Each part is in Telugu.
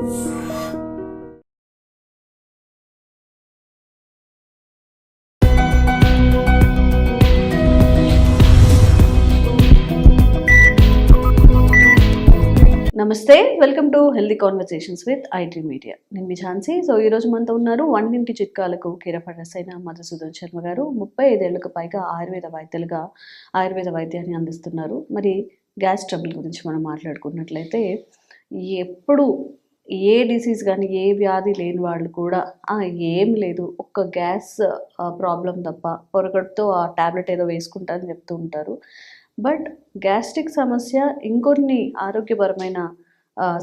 నమస్తే, welcome to healthy conversations with IT media. నేను మీ ఝాన్సీ. సో ఈరోజు మనతో ఉన్నారు వంటింటి చిట్కాలకు కీరఫడస్ అయిన మధుసూదన్ శర్మ గారు. 35 ఏళ్లకు పైగా ఆయుర్వేద వైద్యాన్ని అందిస్తున్నారు. మరి గ్యాస్ ట్రబుల్ గురించి మనం మాట్లాడుకున్నట్లయితే, ఎప్పుడు ఏ డిసీజ్ కానీ ఏ వ్యాధి లేని వాళ్ళు కూడా ఏమి లేదు, ఒక్క గ్యాస్ ప్రాబ్లం తప్ప పొరగడుతో ఆ ట్యాబ్లెట్ ఏదో వేసుకుంటారని చెప్తూ ఉంటారు. బట్ గ్యాస్ట్రిక్ సమస్య ఇంకొన్ని ఆరోగ్యపరమైన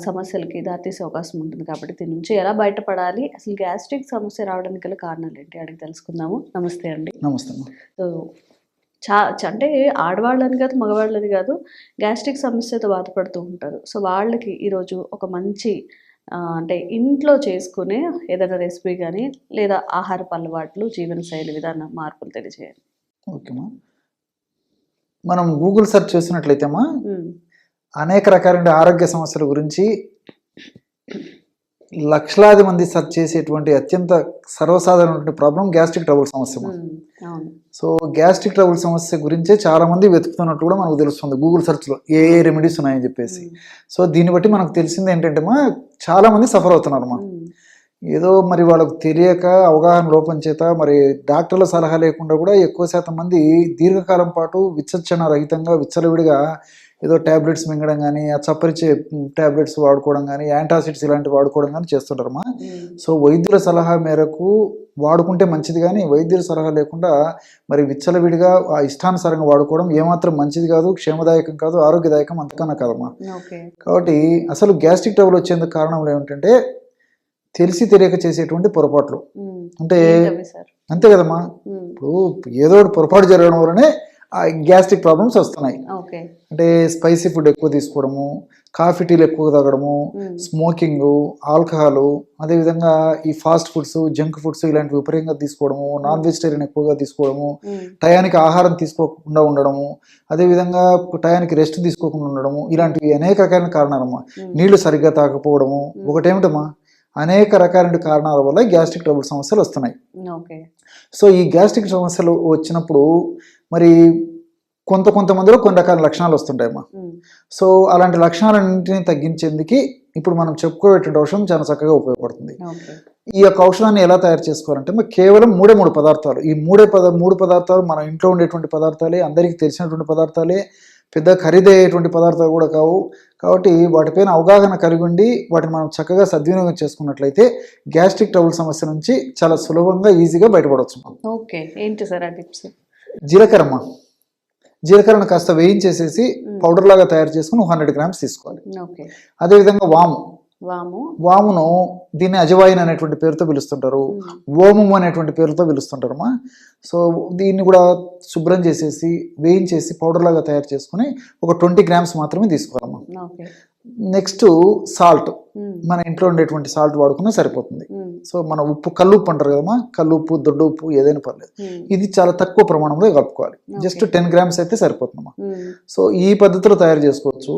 సమస్యలకి దారితీసే అవకాశం ఉంటుంది. కాబట్టి దీని నుంచి ఎలా బయటపడాలి, అసలు గ్యాస్ట్రిక్ సమస్య రావడానికి గల కారణాలు ఏంటి అడిగి తెలుసుకుందాము. నమస్తే అండి. నమస్తే. సో అంటే ఆడవాళ్ళని కాదు, మగవాళ్ళని కాదు, గ్యాస్ట్రిక్ సమస్యతో బాధపడుతూ ఉంటారు. సో వాళ్ళకి ఈరోజు ఒక మంచి అంటే ఇంట్లో చేసుకునే ఏదైనా రెసిపీ కానీ లేదా ఆహారపు అలవాట్లు, జీవనశైలి విధాన మార్పులు తెలియజేయండి. ఓకేమా. మనం గూగుల్ సెర్చ్ చేసినట్లయితేమా అనేక రకాలైన ఆరోగ్య సమస్యల గురించి లక్షలాది మంది సెర్చ్ చేసేటువంటి అత్యంత సర్వసాధారణమైన ప్రాబ్లం గ్యాస్ట్రిక్ ట్రబుల్ సమస్య. సో గ్యాస్ట్రిక్ ట్రబుల్ సమస్య గురించే చాలా మంది వెతుకుతున్నట్టు కూడా మనకు తెలుస్తుంది గూగుల్ సెర్చ్లో ఏ రెమెడీస్ ఉన్నాయని చెప్పేసి. సో దీన్ని బట్టి మనకు తెలిసింది ఏంటంటే చాలా మంది సఫర్ అవుతున్నారమ్మా. ఏదో మరి వాళ్ళకు తెలియక, అవగాహన లోపం చేత, మరి డాక్టర్ల సలహా లేకుండా కూడా ఎక్కువ శాతం మంది దీర్ఘకాలం పాటు విచక్షణ రహితంగా విచ్చలవిడిగా ఏదో ట్యాబ్లెట్స్ మింగడం కానీ, ఆ చప్పరిచే ట్యాబ్లెట్స్ వాడుకోవడం కానీ, యాంటాసిడ్స్ ఇలాంటివి వాడుకోవడం కానీ చేస్తుంటారమ్మా. సో వైద్యుల సలహా మేరకు వాడుకుంటే మంచిది, కానీ వైద్యుల సలహా లేకుండా మరి విచ్చలవిడిగా ఆ ఇష్టానుసారంగా వాడుకోవడం ఏమాత్రం మంచిది కాదు, క్షేమదాయకం కాదు, ఆరోగ్యదాయకం అంతకన్నా కాదమ్మా. కాబట్టి అసలు గ్యాస్ట్రిక్ ట్రబుల్ వచ్చేందుకు కారణం ఏమిటంటే తెలిసి తెలియక చేసేటువంటి పొరపాట్లు. అంటే అంతే కదమ్మా, ఇప్పుడు ఏదో ఒకటి పొరపాటు జరగడం వల్లనే ఆ గ్యాస్ట్రిక్ ప్రాబ్లమ్స్ వస్తున్నాయి. అంటే స్పైసీ ఫుడ్ ఎక్కువ తీసుకోవడము, కాఫీ టీలు ఎక్కువ తాగడము, స్మోకింగ్, ఆల్కహాల్, అదేవిధంగా ఈ ఫాస్ట్ ఫుడ్స్, జంక్ ఫుడ్స్ ఇలాంటివి విపరీతంగా తీసుకోవడము, నాన్ వెజిటేరియన్ ఎక్కువగా తీసుకోవడము, టయానికి ఆహారం తీసుకోకుండా ఉండడము, అదేవిధంగా టయానికి రెస్ట్ తీసుకోకుండా ఉండడము, ఇలాంటివి అనేక రకాలైన కారణాలమ్మా. నీళ్లు సరిగ్గా తాగకపోవడము ఒకటేమిటమ్మా, అనేక రకాల కారణాల వల్ల గ్యాస్ట్రిక్ ట్రబుల్ సమస్యలు వస్తున్నాయి. సో ఈ గ్యాస్ట్రిక్ సమస్యలు వచ్చినప్పుడు మరి కొంతమందిలో కొన్ని రకాల లక్షణాలు వస్తుంటాయమ్మా. సో అలాంటి లక్షణాలన్నింటినీ తగ్గించేందుకు ఇప్పుడు మనం చెప్పుకోబెట్టే ఔషధం చాలా చక్కగా ఉపయోగపడుతుంది. ఈ యొక్క ఔషధాన్ని ఎలా తయారు చేసుకోవాలంటే కేవలం మూడు పదార్థాలు. ఈ మూడు పదార్థాలు మన ఇంట్లో ఉండేటువంటి పదార్థాలే, అందరికీ తెలిసినటువంటి పదార్థాలే, పెద్ద ఖరీదయ్యేటువంటి పదార్థాలు కూడా కావు. కాబట్టి వాటిపైన అవగాహన కలిగి ఉండి వాటిని మనం చక్కగా సద్వినియోగం చేసుకున్నట్లయితే గ్యాస్ట్రిక్ ట్రబుల్ సమస్య నుంచి చాలా సులభంగా, ఈజీగా బయటపడవచ్చు. ఓకే, ఏంటి సార్ ఆ టిప్స్? జీలకర్రమ్మ. జీలకర్రను కాస్త వేయించేసేసి పౌడర్ లాగా తయారు చేసుకుని 100 గ్రామ్స్ తీసుకోవాలి. అదేవిధంగా వామును దీన్ని అజవాయిన్ అనేటువంటి పేరుతో పిలుస్తుంటారు, ఓమం అనేటువంటి పేరుతో పిలుస్తుంటారమ్మా. సో దీన్ని కూడా శుభ్రం చేసేసి వేయించేసి పౌడర్ లాగా తయారు చేసుకుని ఒక 20 గ్రామ్స్ మాత్రమే తీసుకోవాలమ్మా. నెక్స్ట్ సాల్ట్, మన ఇంట్లో ఉండేటువంటి సాల్ట్ వాడుకున్నా సరిపోతుంది. సో మన ఉప్పు, కల్లుప్పు అంటారు కదమ్మా, కల్లుప్పు, దొడ్డు ఉప్పు ఏదైనా పర్లేదు, ఇది చాలా తక్కువ ప్రమాణంలో కలుపుకోవాలి. జస్ట్ 10 గ్రామ్స్ అయితే సరిపోతుందమ్మా. సో ఈ పద్ధతిలో తయారు చేసుకోవచ్చు.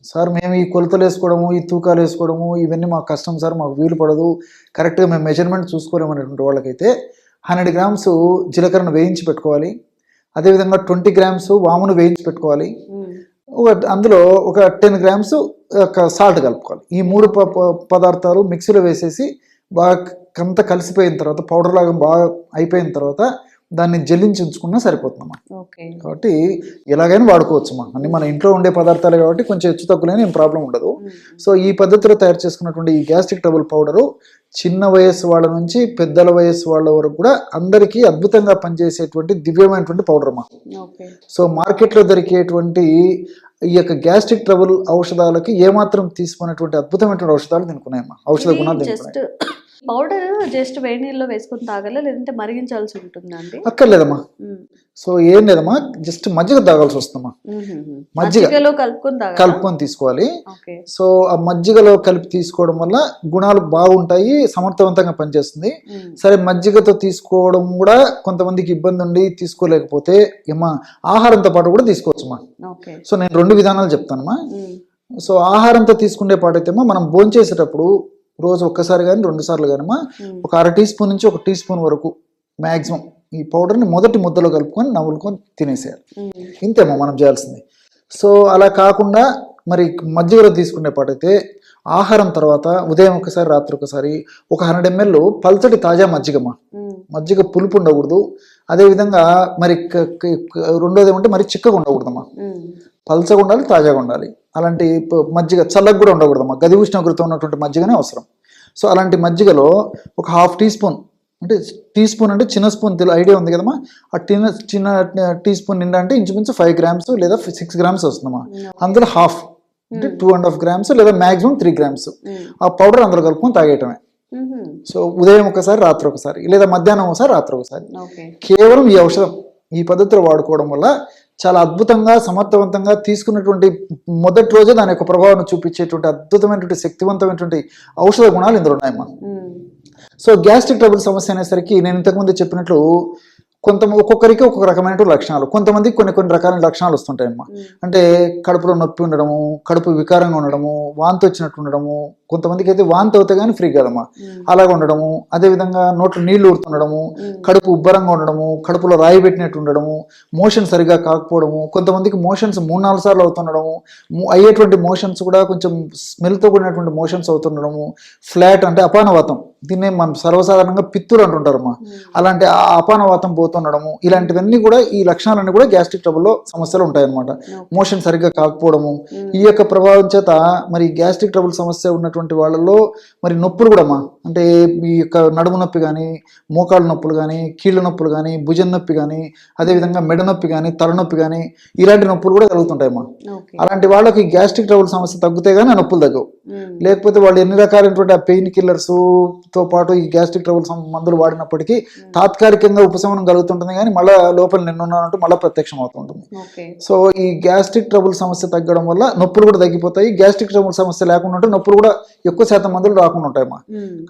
సార్ మేము ఈ కొలతలు వేసుకోవడము, ఈ తూకాలు వేసుకోవడము ఇవన్నీ మాకు కష్టం సార్, మాకు వీలు పడదు, కరెక్ట్గా మేము మెజర్మెంట్ చూసుకోలేమనేటువంటి వాళ్ళకైతే 100 గ్రామ్స్ జీలకర్రను వేయించి పెట్టుకోవాలి. అదేవిధంగా 20 గ్రామ్స్ వామును వేయించి పెట్టుకోవాలి. అందులో ఒక 10 గ్రామ్స్ సాల్ట్ కలుపుకోవాలి. ఈ 3 పదార్థాలు మిక్సీలో వేసేసి బాగా అంతా కలిసిపోయిన తర్వాత, పౌడర్ లాగా బాగా అయిపోయిన తర్వాత దాన్ని జల్లించి ఉంచుకున్నా సరిపోతుందమ్మా. కాబట్టి ఎలాగైనా వాడుకోవచ్చుమా. అన్ని మన ఇంట్లో ఉండే పదార్థాలు కాబట్టి కొంచెం హెచ్చు తక్కువలేని ఏం ప్రాబ్లం ఉండదు. సో ఈ పద్ధతిలో తయారు చేసుకున్నటువంటి ఈ గ్యాస్ట్రిక్ ట్రబుల్ పౌడరు చిన్న వయస్సు వాళ్ళ నుంచి పెద్దల వయస్సు వాళ్ళ వరకు కూడా అందరికీ అద్భుతంగా పనిచేసేటువంటి దివ్యమైనటువంటి పౌడర్ అమ్మా. సో మార్కెట్లో దొరికేటువంటి ఈ యొక్క గ్యాస్ట్రిక్ ట్రబుల్ ఔషధాలకి ఏమాత్రం తీసుకున్నటువంటి అద్భుతమైనటువంటి ఔషధాలు తినుకున్నాయమ్మా, ఔషధ గుణాలు తినుకున్నాయి. పౌడర్ జస్ట్ వేడి నీళ్ళలో వేసుకొని తాగాలా, లేదంటే మరిగించాల్సి ఉంటుందండి? అక్కర్లేదమ్మా. సో ఏం లేదమ్మా, జస్ట్ మజ్జిగ తాగాల్సి వస్తుందమ్మా. మజ్జిగలో కలుపుకొని తీసుకోవాలి. సో ఆ మజ్జిగలో కలిపి తీసుకోవడం వల్ల గుణాలు బాగుంటాయి, సమర్థవంతంగా పనిచేస్తుంది. సరే మజ్జిగతో తీసుకోవడం కూడా కొంతమందికి ఇబ్బంది ఉండి తీసుకోలేకపోతే ఏమా ఆహారంతో పాటు కూడా తీసుకోవచ్చుమా. సో నేను 2 విధానాలు చెప్తానమ్మా. సో ఆహారంతో తీసుకునే పాటైతేమో మనం భోంచేసేటప్పుడు రోజు ఒక్కసారి కానీ 2 సార్లు కానీ ఒక అర టీ స్పూన్ నుంచి 1 టీ స్పూన్ వరకు మ్యాక్సిమం ఈ పౌడర్ని మొదటి ముద్దలో కలుపుకొని నవ్వులుకొని తినేసేయాలి. ఇంతేమో మనం చేయాల్సింది. సో అలా కాకుండా మరి మజ్జిగలో తీసుకునే పాటైతే ఆహారం తర్వాత ఉదయం ఒకసారి రాత్రి ఒకసారి ఒక 100 ml పల్చటి తాజా మజ్జిగ పులుపు ఉండకూడదు. అదేవిధంగా మరి రెండోది ఏమంటే మరి చిక్కగా ఉండకూడదమ్మా, పల్చగా ఉండాలి, తాజాగా ఉండాలి. అలాంటి మజ్జిగ చల్లగా కూడా ఉండకూడదమ్మా, గది ఉష్ణోగ్రత ఉన్నటువంటి మజ్జిగనే అవసరం. సో అలాంటి మజ్జిగలో ఒక 1/2 టీ స్పూన్, అంటే టీ స్పూన్ అంటే చిన్న స్పూన్ ఐడియా ఉంది కదమ్మా, ఆ చిన్న టీ స్పూన్ నిండా అంటే ఇంచుమించు 5 grams లేదా 6 grams వస్తుందమ్మా. అందులో హాఫ్ అంటే 2.5 grams లేదా మ్యాక్సిమం 3 grams ఆ పౌడర్ అందులో కలుపుకొని తాగేయటమే. సో ఉదయం ఒకసారి రాత్రి ఒకసారి లేదా మధ్యాహ్నం ఒకసారి రాత్రి ఒకసారి. కేవలం ఈ ఔషధం ఈ పద్ధతిలో వాడుకోవడం వల్ల చాలా అద్భుతంగా సమర్థవంతంగా తీసుకున్నటువంటి మొదటి రోజే దాని యొక్క ప్రభావాన్ని చూపించేటువంటి అద్భుతమైనటువంటి శక్తివంతమైనటువంటి ఔషధ గుణాలు ఇందులో ఉన్నాయమ్మా. సో గ్యాస్ట్రిక్ ట్రబుల్ సమస్య అనేసరికి నేను ఇంతకుముందు చెప్పినట్లు ఒక్కొక్కరికి ఒక్కొక్క రకమైన లక్షణాలు, కొంతమందికి కొన్ని రకాల లక్షణాలు వస్తుంటాయమ్మా. అంటే కడుపులో నొప్పి ఉండడము, కడుపు వికారంగా ఉండడము, వాంతి వచ్చినట్టు ఉండడము, కొంతమందికి అయితే వాంతి అవుతే కానీ ఫ్రీ కాదమ్మా అలాగ ఉండడము. అదేవిధంగా నోట్లో నీళ్లు ఊరుతుండడము, కడుపు ఉబ్బరంగా ఉండడము, కడుపులో రాయి పెట్టినట్టు ఉండడము, మోషన్ సరిగా కాకపోవడము, కొంతమందికి మోషన్స్ 3-4 సార్లు అవుతుండడము, అయ్యేటువంటి మోషన్స్ కూడా కొంచెం స్మెల్తో కూడినటువంటి మోషన్స్ అవుతుండడము, ఫ్లాట్ అంటే అపానవాతం, దీన్నే మనం సర్వసాధారణంగా పిత్తులు అంటుంటారమ్మా, అలాంటి ఆ అపానవాతం పోతుండడము, ఇలాంటివన్నీ కూడా ఈ లక్షణాలన్నీ కూడా గ్యాస్ట్రిక్ ట్రబుల్లో సమస్యలు ఉంటాయన్నమాట. మోషన్ సరిగ్గా కాకపోవడము, ఈ యొక్క ప్రభావం చేత మరి గ్యాస్ట్రిక్ ట్రబుల్ సమస్య ఉన్నటువంటి వాళ్ళలో మరి నొప్పులు కూడా అంటే ఈ యొక్క నడుము నొప్పి కానీ, మోకాళ్ళ నొప్పులు కానీ, కీళ్ళ నొప్పులు కానీ, భుజం నొప్పి కానీ, అదేవిధంగా మెడ నొప్పి కానీ, తలనొప్పి కానీ, ఇలాంటి నొప్పులు కూడా కలుగుతుంటాయమ్మా. అలాంటి వాళ్ళకి గ్యాస్ట్రిక్ ట్రబుల్ సమస్య తగ్గితే కానీ ఆ నొప్పులు తగ్గవు. లేకపోతే వాళ్ళు ఎన్ని రకాలైనటువంటి ఆ పెయిన్ కిల్లర్స్ తో పాటు ఈ గ్యాస్ట్రిక్ ట్రబుల్ మందులు వాడినప్పటికీ తాత్కాలికంగా ఉపశమనం కలుగుతుంటుంది కానీ మళ్ళీ లోపల నిన్నున్నట్టు మళ్ళీ ప్రత్యక్షం అవుతుంటుంది. సో ఈ గ్యాస్ట్రిక్ ట్రబుల్ సమస్య తగ్గడం వల్ల నొప్పులు కూడా తగ్గిపోతాయి. గ్యాస్ట్రిక్ ట్రబుల్ సమస్య లేకుండా ఉంటే నొప్పులు కూడా ఎక్కువ శాతం మందులు రాకుండా ఉంటాయమ్మా.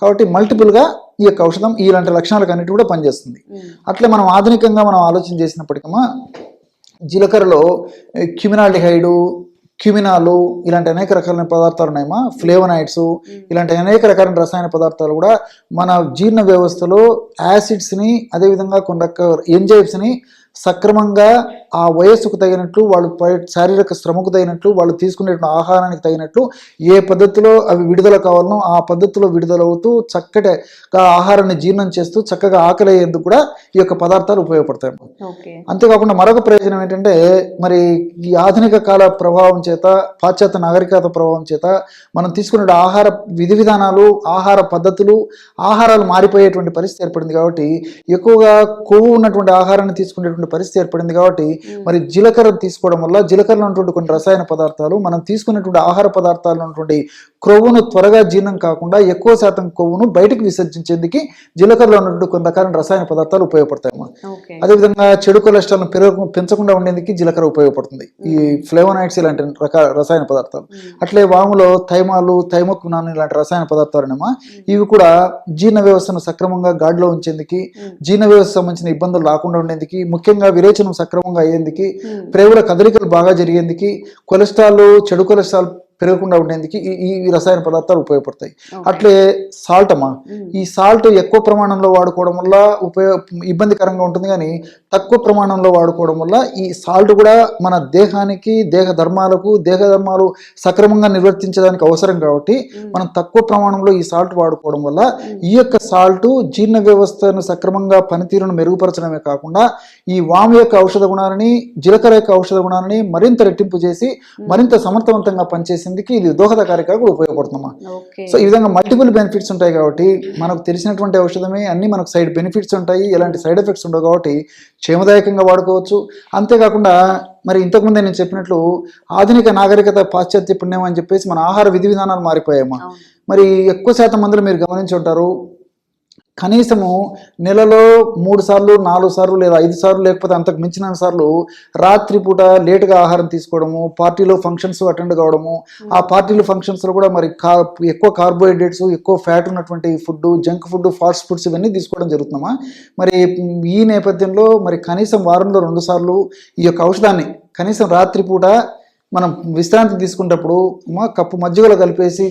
కాబట్టి మల్టిపుల్ గా ఈ యొక్క ఔషధం ఇలాంటి లక్షణాలకు అన్నిటి కూడా పనిచేస్తుంది. అట్లే మనం ఆధునికంగా మనం ఆలోచన చేసినప్పటికమ్మా జీలకర్రలో క్యూమినాల్డిహైడ్, క్యూమినాలు ఇలాంటి అనేక రకాలైన పదార్థాలు ఉన్నాయమ్మా, ఫ్లేవనాయిడ్స్ ఇలాంటి అనేక రకాలైన రసాయన పదార్థాలు కూడా మన జీర్ణ వ్యవస్థలో యాసిడ్స్ని అదేవిధంగా కొన్ని రకాల ఎంజైమ్స్ని సక్రమంగా ఆ వయస్సుకు తగినట్లు, వాళ్ళు శారీరక శ్రమకు తగినట్లు, వాళ్ళు తీసుకునే ఆహారానికి తగినట్లు ఏ పద్ధతిలో అవి విడుదల కావాలనో ఆ పద్ధతిలో విడుదలవుతూ చక్కటిగా ఆహారాన్ని జీర్ణం చేస్తూ చక్కగా ఆకలి అయ్యేందుకు కూడా ఈ యొక్క పదార్థాలు ఉపయోగపడతాయి. అంతేకాకుండా మరొక ప్రయోజనం ఏంటంటే మరి ఈ ఆధునిక కాల ప్రభావం చేత, పాశ్చాత్య నాగరికత ప్రభావం చేత మనం తీసుకునే ఆహార విధి విధానాలు, ఆహార పద్ధతులు, ఆహారాలు మారిపోయేటువంటి పరిస్థితి ఏర్పడింది. కాబట్టి ఎక్కువగా కొవ్వు ఉన్నటువంటి ఆహారాన్ని తీసుకునేటువంటి పరిస్థితి ఏర్పడింది. కాబట్టి మరి జీలకర్ర తీసుకోవడం వల్ల జీలకర్రలో ఉన్నటువంటి కొన్ని రసాయన పదార్థాలు మనం తీసుకున్నటువంటి ఆహార పదార్థాల్లో ఉన్నటువంటి క్రొవ్వును త్వరగా జీర్ణం కాకుండా ఎక్కువ శాతం కొవ్వును బయటకు విసర్జించేందుకు జీలకర్రలో ఉన్నటువంటి కొన్ని రకాల రసాయన పదార్థాలు ఉపయోగపడతాయి. అదేవిధంగా చెడు కొలెస్ట్రాల్ పెంచకుండా ఉండేందుకు జీలకర్ర ఉపయోగపడుతుంది, ఈ ఫ్లేవనాయిడ్స్ ఇలాంటి రసాయన పదార్థాలు. అట్లే వాములో థైమాలు, థైమోక్వినాన్ ఇలాంటి రసాయన పదార్థాలునేమో ఇవి కూడా జీర్ణ వ్యవస్థను సక్రమంగా గాడిలో ఉంచేందుకు, జీర్ణ వ్యవస్థ సంబంధించిన ఇబ్బందులు రాకుండా ఉండేందుకు, ముఖ్యంగా విరేచనం సక్రమంగా అయ్యేందుకు, ప్రేగుల కదలికలు బాగా జరిగేందుకు, కొలెస్ట్రాల్ చెడు కొలెస్ట్రాల్ పెరగకుండా ఉండేందుకు ఈ రసాయన పదార్థాలు ఉపయోగపడతాయి. అట్లే సాల్ట్ అమ్మా, ఈ సాల్ట్ ఎక్కువ ప్రమాణంలో వాడుకోవడం వల్ల ఇబ్బందికరంగా ఉంటుంది, కానీ తక్కువ ప్రమాణంలో వాడుకోవడం వల్ల ఈ సాల్ట్ కూడా మన దేహానికి, దేహ ధర్మాలు సక్రమంగా నిర్వర్తించడానికి అవసరం. కాబట్టి మనం తక్కువ ప్రమాణంలో ఈ సాల్ట్ వాడుకోవడం వల్ల ఈ యొక్క సాల్ట్ జీర్ణ వ్యవస్థను సక్రమంగా పనితీరును మెరుగుపరచడమే కాకుండా ఈ వాము యొక్క ఔషధ గుణాలని, జీలకర్ర యొక్క ఔషధ గుణాలని మరింత రెట్టింపు చేసి మరింత సమర్థవంతంగా పనిచేసి ఇది దోహదకారిగా కూడా ఉపయోగపడుతుందమ్మా. సో ఈ విధంగా మల్టిపుల్ బెనిఫిట్స్ ఉంటాయి. కాబట్టి మనకు తెలిసినటువంటి ఔషధమే అన్ని మనకు సైడ్ బెనిఫిట్స్ ఉంటాయి, ఎలాంటి సైడ్ ఎఫెక్ట్స్ ఉండవు. కాబట్టి క్షేమదాయకంగా వాడుకోవచ్చు. అంతేకాకుండా మరి ఇంతకుముందే నేను చెప్పినట్లు ఆధునిక నాగరికత, పాశ్చాత్య పుణ్యం అని చెప్పేసి మన ఆహార విధి విధానాలు మారిపోయాయమ్మా. మరి ఎక్కువ శాతం మందిలో మీరు గమనించి ఉంటారు, కనీసము నెలలో 3 సార్లు 4 సార్లు లేదా 5 సార్లు లేకపోతే అంతకు మించిన సార్లు రాత్రిపూట లేటుగా ఆహారం తీసుకోవడము, పార్టీలో ఫంక్షన్స్ అటెండ్ కావడము, ఆ పార్టీలు ఫంక్షన్స్లో కూడా మరి ఎక్కువ కార్బోహైడ్రేట్స్, ఎక్కువ ఫ్యాట్ ఉన్నటువంటి food, junk food, fast foods ఇవన్నీ తీసుకోవడం జరుగుతుందమ్మా. మరి ఈ నేపథ్యంలో మరి కనీసం వారంలో 2 సార్లు ఈ యొక్క ఔషధాన్ని కనీసం రాత్రిపూట మనం విశ్రాంతి తీసుకునేటప్పుడు కప్పు మజ్జిగలో కలిపేసి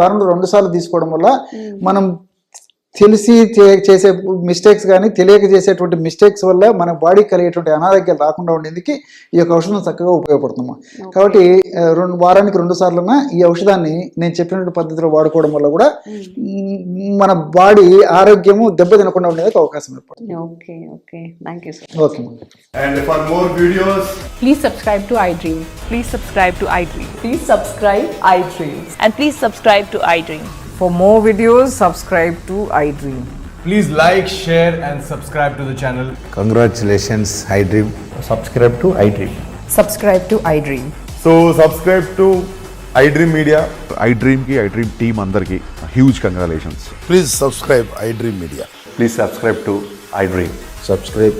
వారంలో 2 సార్లు తీసుకోవడం వల్ల మనం తెలిసి చేసే మిస్టేక్స్ కానీ తెలియక చేసేటువంటి మిస్టేక్స్ వల్ల మన బాడీకి కలిగేటువంటి అనారోగ్యాలు రాకుండా ఉండేందుకు ఈ యొక్క ఔషధం చక్కగా ఉపయోగపడుతున్నాం. కాబట్టి వారానికి 2 సార్లున్నా ఈ ఔషధాన్ని నేను చెప్పినటువంటి పద్ధతిలో వాడుకోవడం వల్ల కూడా మన బాడీ ఆరోగ్యము దెబ్బతినకుండా ఉండేందుకు అవకాశం ఏర్పడుతుంది. Okay okay, thank you sir. Okay. And for more videos, Please subscribe to iDream. Please subscribe to iDream. Please subscribe iDream. And please subscribe to iDream. For more videos, subscribe to iDream. please like, share and subscribe to the channel. Congratulations, iDream. subscribe to iDream. Subscribe to iDream. So subscribe to iDream Media. iDream ki iDream team అందరికి huge congratulations. Please subscribe iDream Media. Please subscribe to iDream. Subscribe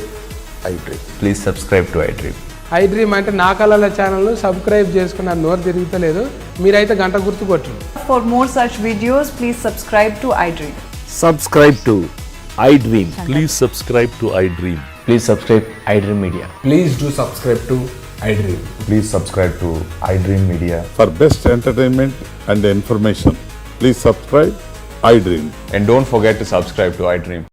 iDream. Please subscribe to iDream. iDream అంటే నా కళల ఛానల్ను సబ్స్క్రైబ్ చేసుకున్న నోరు తిరుగుతలేదు, మీరైతే గంట గుర్తు కొట్టండి. For more such videos, please subscribe to iDream. Subscribe to iDream. Please subscribe to iDream. Please subscribe iDream Media. Please do subscribe to iDream. Please subscribe to iDream Media. For best entertainment and information, please subscribe iDream. And don't forget to subscribe to iDream.